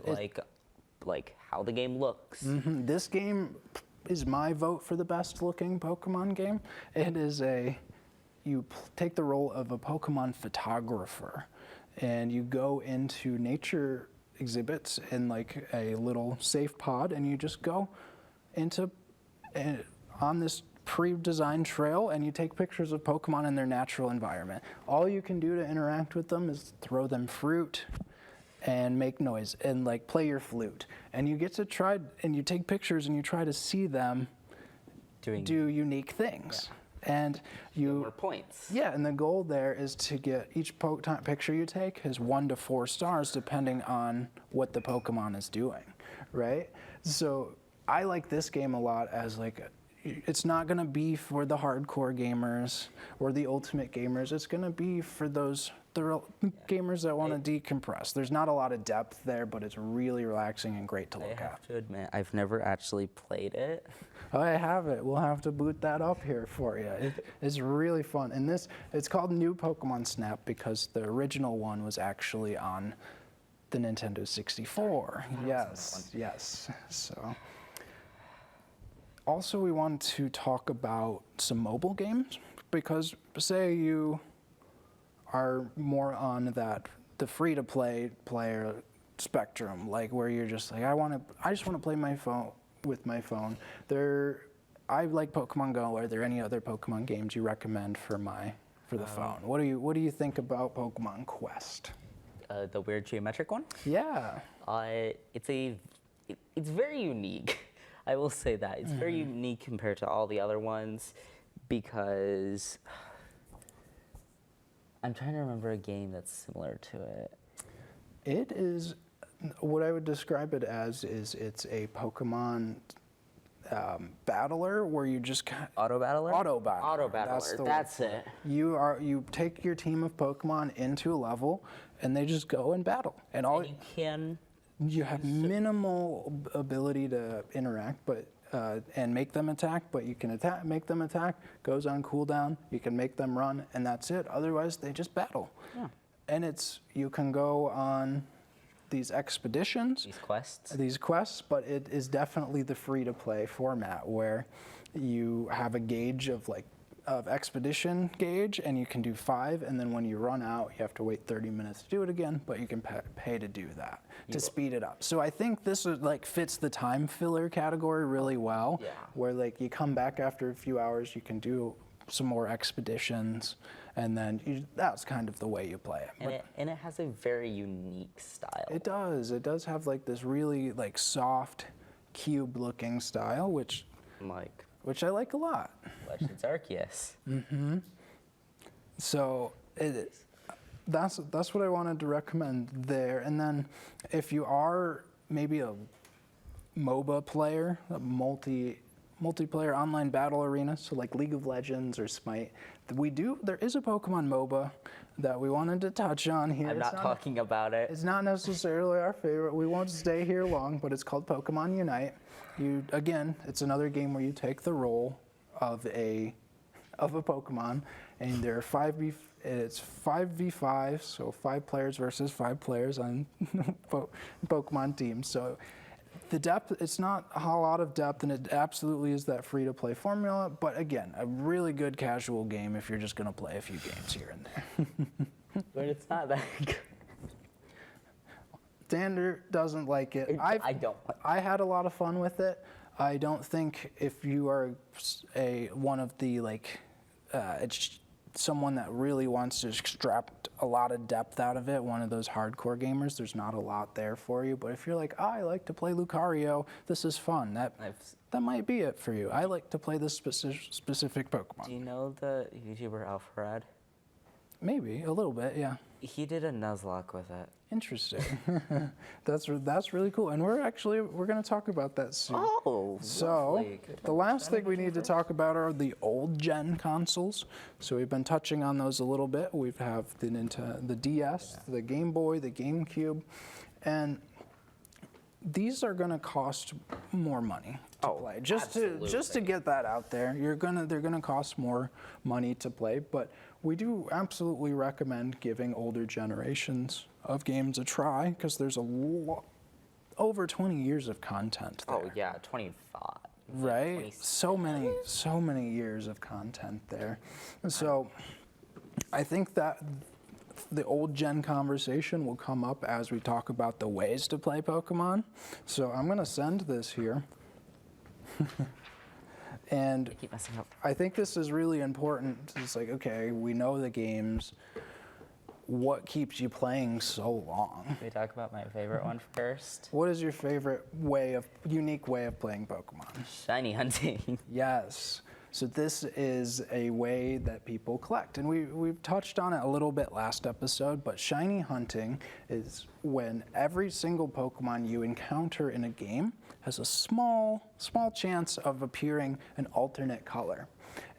like how the game looks. Mm-hmm. This game is my vote for the best looking Pokemon game. It is you take the role of a Pokemon photographer, and you go into nature exhibits in like a little safe pod, and you just go into on this pre-designed trail, and you take pictures of Pokemon in their natural environment. All you can do to interact with them is throw them fruit and make noise and like play your flute. And you get to try, and you take pictures and you try to see them do unique things. Yeah. And you more points. Yeah, and the goal there is to get each picture you take is 1 to 4 stars depending on what the Pokemon is doing, right? So I like this game a lot as like it's not going to be for the hardcore gamers or the ultimate gamers. It's going to be for those gamers that want to decompress. There's not a lot of depth there, but it's really relaxing and great to I look at. have to admit, I've never actually played it. Oh, I have it. We'll have to boot that up here for you. It's really fun. And it's called New Pokemon Snap because the original one was actually on the Nintendo 64. Yes. So, also we want to talk about some mobile games because say you are more on the free-to-play player spectrum, like where you're just like, I just want to play my phone with my phone. I like Pokemon Go. Are there any other Pokemon games you recommend for the phone? What do you think about Pokemon Quest? The weird geometric one? Yeah. It's very unique. I will say that. It's very unique compared to all the other ones because I'm trying to remember a game that's similar to it. It is, what I would describe it as is it's a Pokemon battler where you just Auto battler. That's it. You take your team of Pokemon into a level, and they just go and battle. And you have minimal ability to interact, but and make them attack. But you can make them attack. Goes on cooldown. You can make them run, and that's it. Otherwise, they just battle. Yeah. And you can go on these expeditions, these quests, but it is definitely the free-to-play format where you have a gauge of expedition gauge, and you can do 5, and then when you run out, you have to wait 30 minutes to do it again, but you can pay to do that to speed it up. So I think this fits the time filler category really well, where you come back after a few hours, you can do some more expeditions, and then that's kind of the way you play it. And it has a very unique style. It does. It does have this really soft cube-looking style, which I like a lot. Legends Arceus. Mm-hmm. So that's what I wanted to recommend there. And then if you are maybe a MOBA player, a multiplayer online battle arena, so like League of Legends or Smite, there is a Pokemon MOBA that we wanted to touch on here. I'm not talking about it. It's not necessarily our favorite. We won't stay here long, but it's called Pokemon Unite. It's another game where you take the role of a Pokemon, and there are it's 5v5, so 5 players versus 5 players on Pokemon teams. So the depth, it's not a lot of depth, and it absolutely is that free-to-play formula, but again, a really good casual game if you're just going to play a few games here and there. But it's not that good. Xander doesn't like it. I don't. I had a lot of fun with it. I don't think if you are one of the someone that really wants to extract a lot of depth out of it, one of those hardcore gamers, there's not a lot there for you. But if you're like, I like to play Lucario, this is fun. That might be it for you. I like to play this specific Pokemon. Do you know the YouTuber Alpharad? Maybe a little bit, yeah. He did a Nuzlocke with it. Interesting. That's really cool, and we're going to talk about that soon. Oh, so lovely. the last thing we need to talk about are the old gen consoles. So we've been touching on those a little bit. We have the DS, the Game Boy, the GameCube, and these are going to cost more money to play. Just to get that out there, they're going to cost more money to play, but we do absolutely recommend giving older generations of games a try because there's over 20 years of content there. Oh yeah, 25. Right? 26. So many years of content there. So I think that the old gen conversation will come up as we talk about the ways to play Pokemon. So I'm going to send this here. And keep messing up. I think this is really important. It's like, okay, we know the games. What keeps you playing so long? Can we talk about my favorite one first? What is your favorite unique way of playing Pokemon? Shiny hunting. Yes. So this is a way that people collect. And we've touched on it a little bit last episode, but shiny hunting is when every single Pokemon you encounter in a game has a small chance of appearing an alternate color.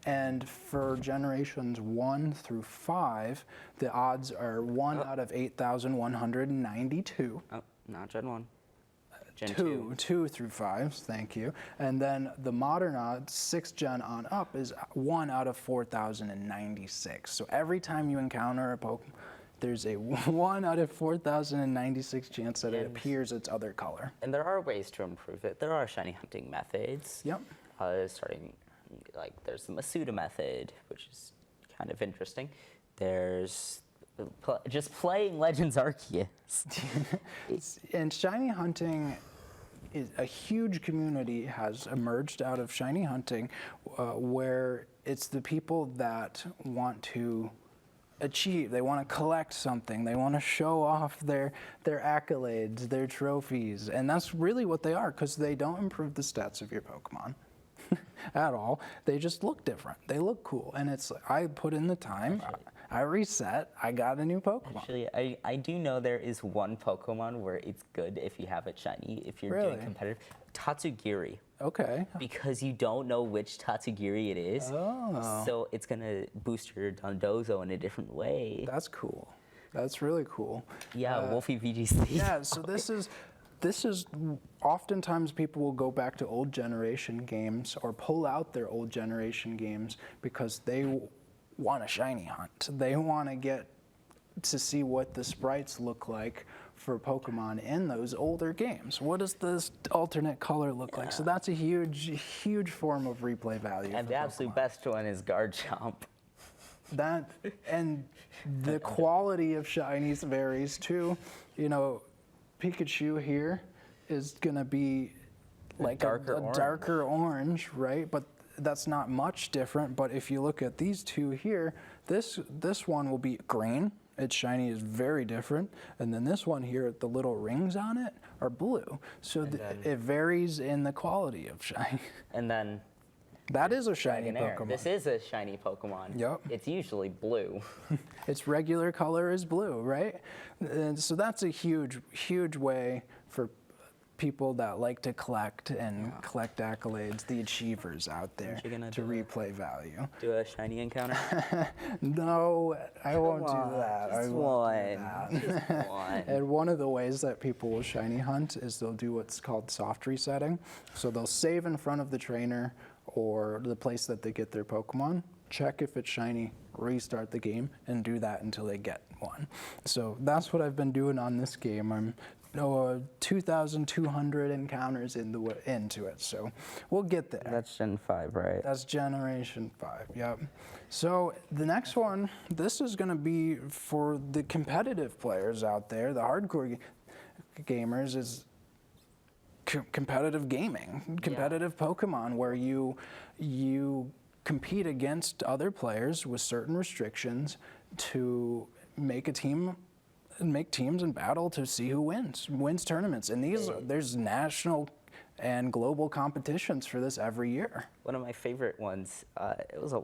And for generations 1 through 5, the odds are 1 out of 8,192. Oh, not Gen 1. Gen 2 through 5, thank you. And then the modern odds, 6th gen on up, is 1 out of 4,096. So every time you encounter a Pokemon, there's a 1 out of 4,096 chance that it appears its other color. And there are ways to improve it. There are shiny hunting methods. Yep. Starting, like, there's the Masuda method, which is kind of interesting. There's just playing Legends Arceus. And shiny hunting is a huge community has emerged out of shiny hunting, where it's the people that want to achieve, they want to collect something, they want to show off their accolades, their trophies, and that's really what they are, because they don't improve the stats of your Pokemon at all. They just look different. They look cool, and it's like, I put in the time, I reset, I got a new Pokemon. Actually, I do know there is one Pokemon where it's good if you have it shiny, if you're doing competitive. Tatsugiri. Okay. Because you don't know which Tatsugiri it is. Oh. So it's going to boost your Dondozo in a different way. That's cool. That's really cool. Yeah, Wolfie VGC. Yeah, so this is oftentimes people will go back to old generation games or pull out their old generation games because they want a shiny hunt. They want to get to see what the sprites look like for Pokemon in those older games. What does this alternate color look like? So that's a huge form of replay value. And the absolute best one is Garchomp. That, and the quality of shinies varies too. You know, Pikachu here is gonna be like a darker orange, right? But that's not much different. But if you look at these two here, this one will be green. Its shiny is very different, and then this one here, the little rings on it are blue. So it varies in the quality of shiny. And then that is a shiny Pokemon. This is a shiny Pokemon. Yep. It's usually blue. Its regular color is blue, right? And so that's a huge way for people that like to collect and collect accolades, the achievers out there, to replay value. Do a shiny encounter? No, I won't do that. Just one. Just one. And one of the ways that people will shiny hunt is they'll do what's called soft resetting. So they'll save in front of the trainer or the place that they get their Pokemon, check if it's shiny, restart the game, and do that until they get one. So that's what I've been doing on this game. I'm 2,200 encounters into it, so we'll get there. That's Gen 5, right? That's Generation 5, yep. So the next one, this is going to be for the competitive players out there, the hardcore gamers, is competitive gaming, competitive Pokemon, where you compete against other players with certain restrictions to make a team. Make teams in battle to see who wins tournaments, and there's national and global competitions for this every year. One of my favorite ones, it was a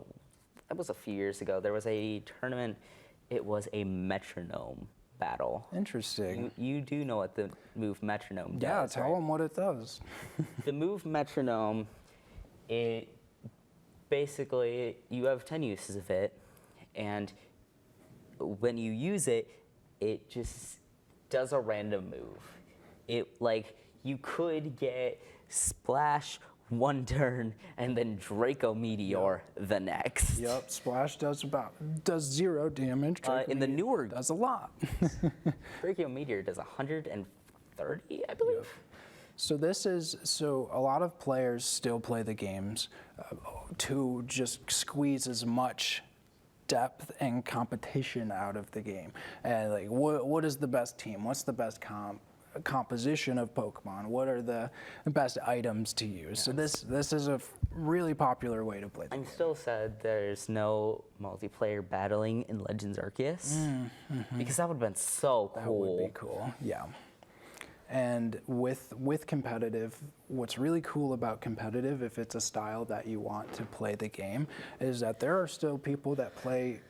few years ago. There was a tournament. It was a metronome battle. Interesting. You do know what the move metronome does? Yeah, tell them what it does. The move metronome, it basically you have 10 uses of it, and when you use it, it just does a random move. You could get Splash one turn and then Draco Meteor the next. Yep, Splash does 0 damage. In the newer does a lot. Draco Meteor does 130, I believe. Yep. So a lot of players still play the games to just squeeze as much depth and competition out of the game, and like what is the best team, what's the best composition of Pokemon, what are the best items to use. Yes. So this is a really popular way to play the game. I'm still sad there's no multiplayer battling in Legends Arceus, because that would have been so cool. That would be cool, yeah. And with competitive, what's really cool about competitive, if it's a style that you want to play the game, is that there are still people that play.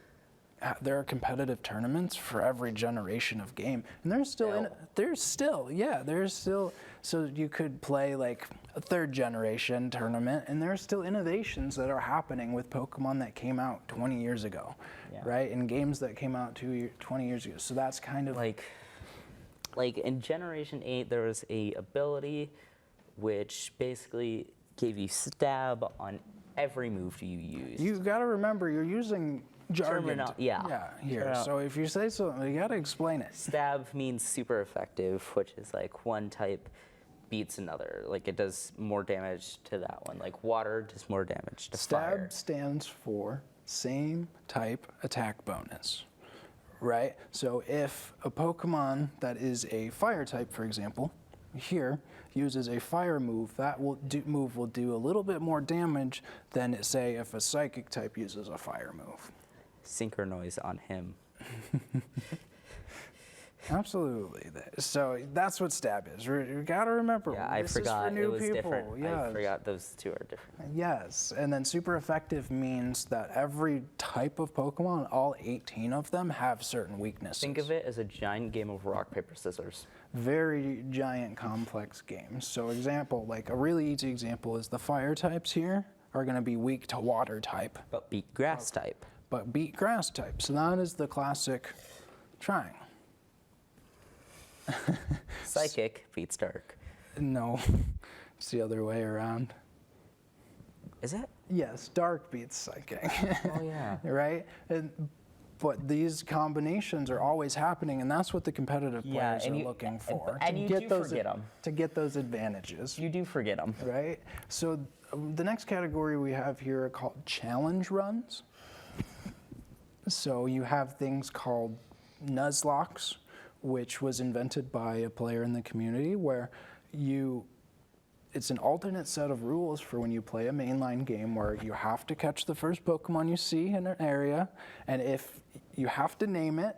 There are competitive tournaments for every generation of game, and there's still. So you could play like a third generation tournament, and there's still innovations that are happening with Pokemon that came out 20 years ago, right? And games that came out 20 years ago. So that's kind of like in Generation 8, there was a ability which basically gave you stab on every move you used. You got to remember you're using jargon. Yeah. Here. So if you say something, you got to explain it. Stab means super effective, which is like one type beats another. Like it does more damage to that one. Like water does more damage to fire. Stab stands for same type attack bonus, right? So if a Pokemon that is a fire type, for example, here uses a fire move, that will do a little bit more damage than, say, if a psychic type uses a fire move. Synchronize on him. Absolutely. So that's what stab is. You got to remember. Yeah, I this forgot is for new it was people. different. Yes. I forgot those two are different. Yes, and then super effective means that every type of Pokemon, all 18 of them, have certain weaknesses. Think of it as a giant game of rock, paper, scissors. Very giant, complex games. So example, like a really easy example is the fire types here are going to be weak to water type. But beat grass type. But beat grass type. So that is the classic triangle. Psychic beats dark. No, it's the other way around. Is it? Yes, dark beats psychic. Oh yeah. Right? But these combinations are always happening, and that's what the competitive players are looking for. And you do forget them. To get those advantages. You do forget them. Right? So the next category we have here are called challenge runs. So you have things called Nuzlocks, which was invented by a player in the community where it's an alternate set of rules for when you play a mainline game where you have to catch the first Pokemon you see in an area, and if you have to name it,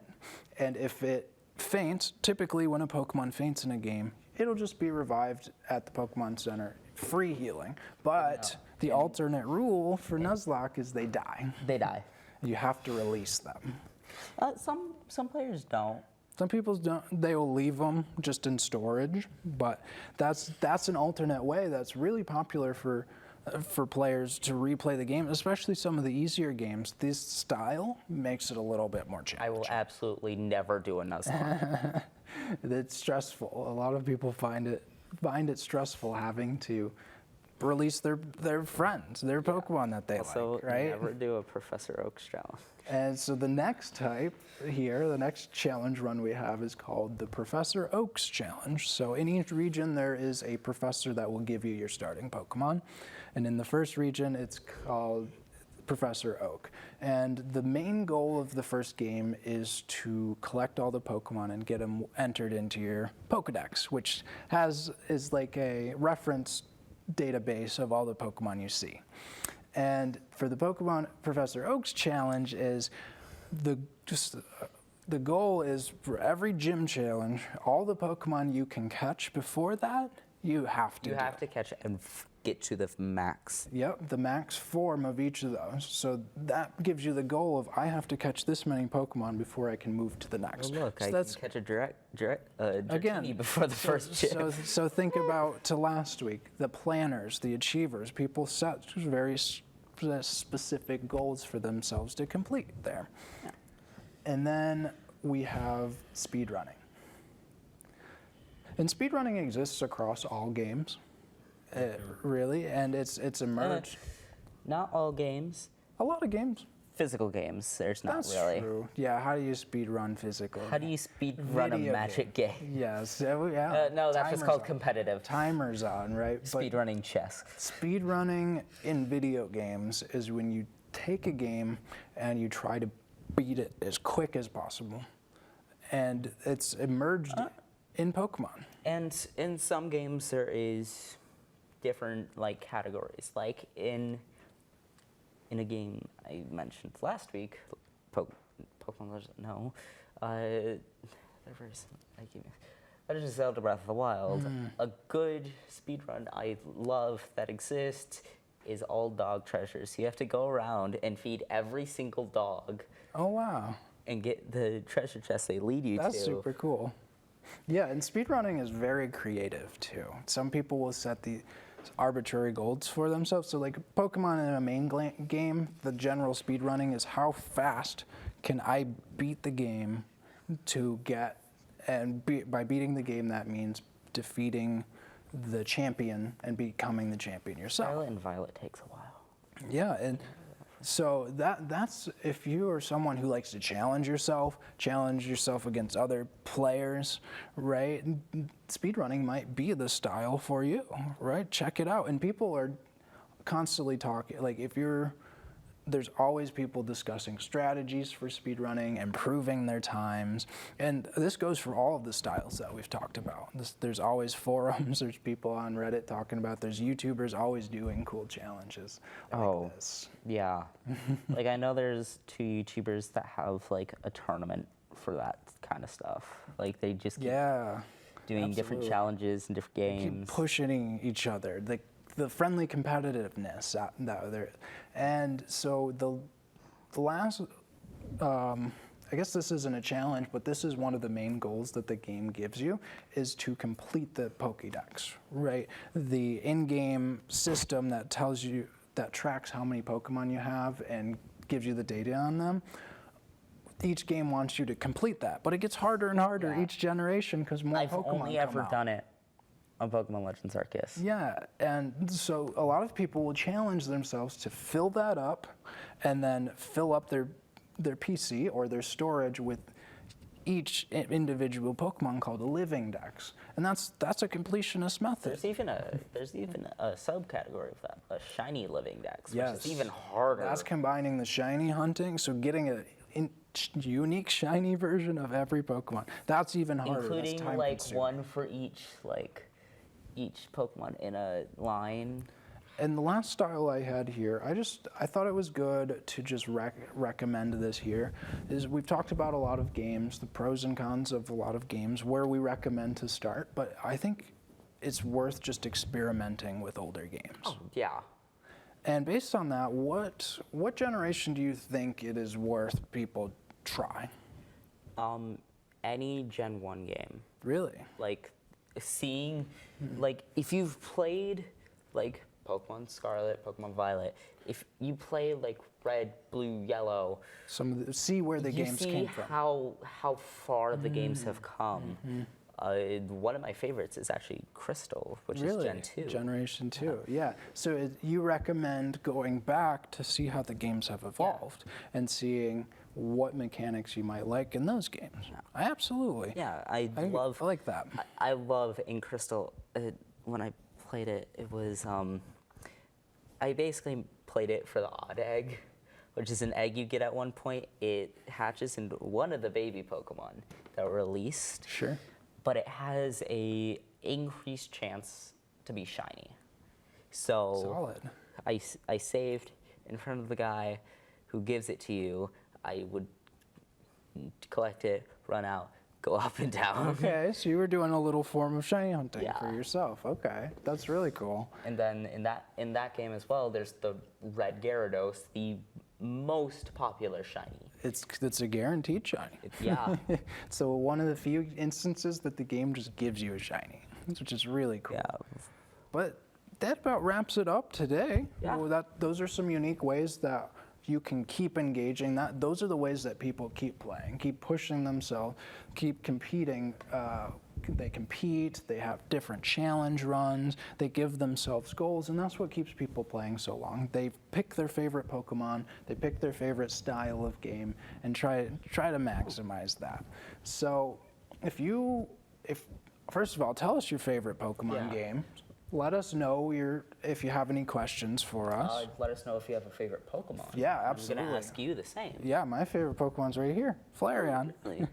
and if it faints, typically when a Pokemon faints in a game, it'll just be revived at the Pokemon Center, free healing. But the alternate rule for Nuzlocke is they die. They die. You have to release them. Some players don't. Some people don't. They will leave them just in storage, but that's an alternate way that's really popular for players to replay the game, especially some of the easier games. This style makes it a little bit more challenging. I will absolutely never do a Nuzlocke. It's stressful. A lot of people find it stressful having to release their friends, their Pokemon that they like, right? Never do a Professor Oak's challenge. And so the next type here, the next challenge run we have is called the Professor Oak's Challenge. So in each region there is a professor that will give you your starting Pokemon. And in the first region it's called Professor Oak. And the main goal of the first game is to collect all the Pokemon and get them entered into your Pokedex, which is like a reference database of all the Pokemon you see. And for the Pokemon Professor Oak's challenge is the goal is for every gym challenge, all the Pokemon you can catch before that, you have to catch and get to the max. Yep, the max form of each of those. So that gives you the goal of I have to catch this many Pokemon before I can move to the next. Oh, look, so I can catch a Dratini before the first gym. So think about to last week, the planners, the achievers, people set very specific goals for themselves to complete there. Yeah. And then we have speedrunning. And speedrunning exists across all games. Really, and it's emerged. Not all games. A lot of games. Physical games, there's not That's really. true. Yeah, how do you speed run physical? How do you speed run a Magic game? Yes, yeah. No, that's just called on. competitive. Timers on, right? Speed running chess. Speed running in video games is when you take a game and you try to beat it as quick as possible. And it's emerged in Pokemon. And in some games there is different categories. Like in a game I mentioned last week, Pokemon Legends, no, Legend of Zelda Breath of the Wild. A good speedrun I love that exists is all dog treasures. You have to go around and feed every single dog Oh, wow. and get the treasure chest they lead you That's to. super cool. Yeah, and speedrunning is very creative too. Some people will set the arbitrary goals for themselves. So like Pokemon in a main game, the general speedrunning is how fast can I beat the game to get, and by beating the game that means defeating the champion and becoming the champion yourself. Scarlet and Violet takes a while. Yeah, and so that's if you are someone who likes to challenge yourself against other players, right? Speedrunning might be the style for you, right? Check it out. And people are constantly talking, like there's always people discussing strategies for speedrunning, improving their times. And this goes for all of the styles that we've talked about. There's always forums, there's people on Reddit talking about, there's YouTubers always doing cool challenges like this. Yeah. Like I know there's 2 YouTubers that have like a tournament for that kind of stuff. Like they just keep doing different challenges and different games. Keep pushing each other. The friendly competitiveness out there. And so the last, I guess this isn't a challenge, but this is one of the main goals that the game gives you, is to complete the Pokédex, right? The in-game system that tracks how many Pokemon you have and gives you the data on them. Each game wants you to complete that, but it gets harder and harder each generation because more Pokemon come out. I've only ever done it on Pokemon Legends Arceus. Yeah, and so a lot of people will challenge themselves to fill that up and then fill up their PC or their storage with each individual Pokemon called a living dex. And that's a completionist method. There's even a subcategory of that, a shiny living dex, which is even harder. That's combining the shiny hunting, so getting a unique shiny version of every Pokemon. That's even harder. Including like one for each Pokemon in a line. And the last style I had here, I thought it was good to just recommend this here, is we've talked about a lot of games, the pros and cons of a lot of games, where we recommend to start, but I think it's worth just experimenting with older games. Oh, yeah. And based on that, what generation do you think it is worth people try? Any Gen 1 game. Really? Like, seeing, like, if you've played, like, Pokemon Scarlet, Pokemon Violet, if you play, like, Red, Blue, Yellow, see where the games came from. how far the games have come. One of my favorites is actually Crystal, which is Gen 2. Generation 2, yeah. So you recommend going back to see how the games have evolved and seeing what mechanics you might like in those games. Absolutely. Yeah, I like that. I love in Crystal, when I played it, it was, I basically played it for the odd egg, which is an egg you get at one point. It hatches into one of the baby Pokemon that were released. Sure. But it has a increased chance to be shiny. So solid. I saved in front of the guy who gives it to you. I would collect it, run out, go up and down. Okay, so you were doing a little form of shiny hunting for yourself. Okay, that's really cool. And then in that game as well, there's the Red Gyarados, the most popular shiny. It's a guaranteed shiny. Yeah. So one of the few instances that the game just gives you a shiny, which is really cool. Yeah. But that about wraps it up today. Yeah. Well, those are some unique ways that you can keep engaging. Those are the ways that people keep playing, keep pushing themselves, keep competing. They compete, they have different challenge runs, they give themselves goals, and that's what keeps people playing so long. They pick their favorite Pokemon, they pick their favorite style of game, and try to maximize that. So first of all, tell us your favorite Pokemon game. Let us know if you have any questions for us. Let us know if you have a favorite Pokemon. Yeah, absolutely. I'm going to ask you the same. Yeah, my favorite Pokemon's right here, Flareon. Really?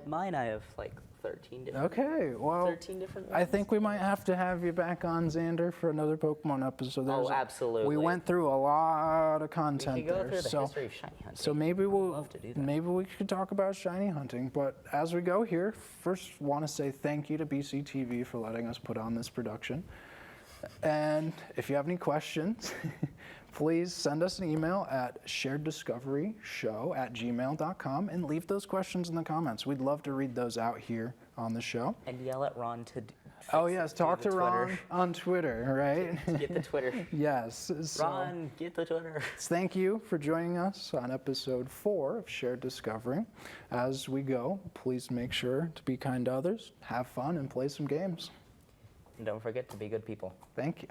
Mine, I have like 13 different. Okay, well, 13 different I ones? think we might have to have you back on, Xander, for another Pokemon episode. Absolutely. We went through a lot of We content could go there, through the so history of shiny hunting. so maybe we'll love to do that. maybe we could talk about shiny hunting. But as we go here, first want to say thank you to BCTV for letting us put on this production. And if you have any questions, please send us an email at shareddiscoveryshow@gmail.com and leave those questions in the comments. We'd love to read those out here on the show. And yell at Ron to Oh yes, talk do to the Ron Twitter. on Twitter, right? Get the Twitter. Yes. So Ron, get the Twitter. thank you for joining us on episode 4 of Shared Discovery. As we go, please make sure to be kind to others, have fun, and play some games. And don't forget to be good people. Thank you.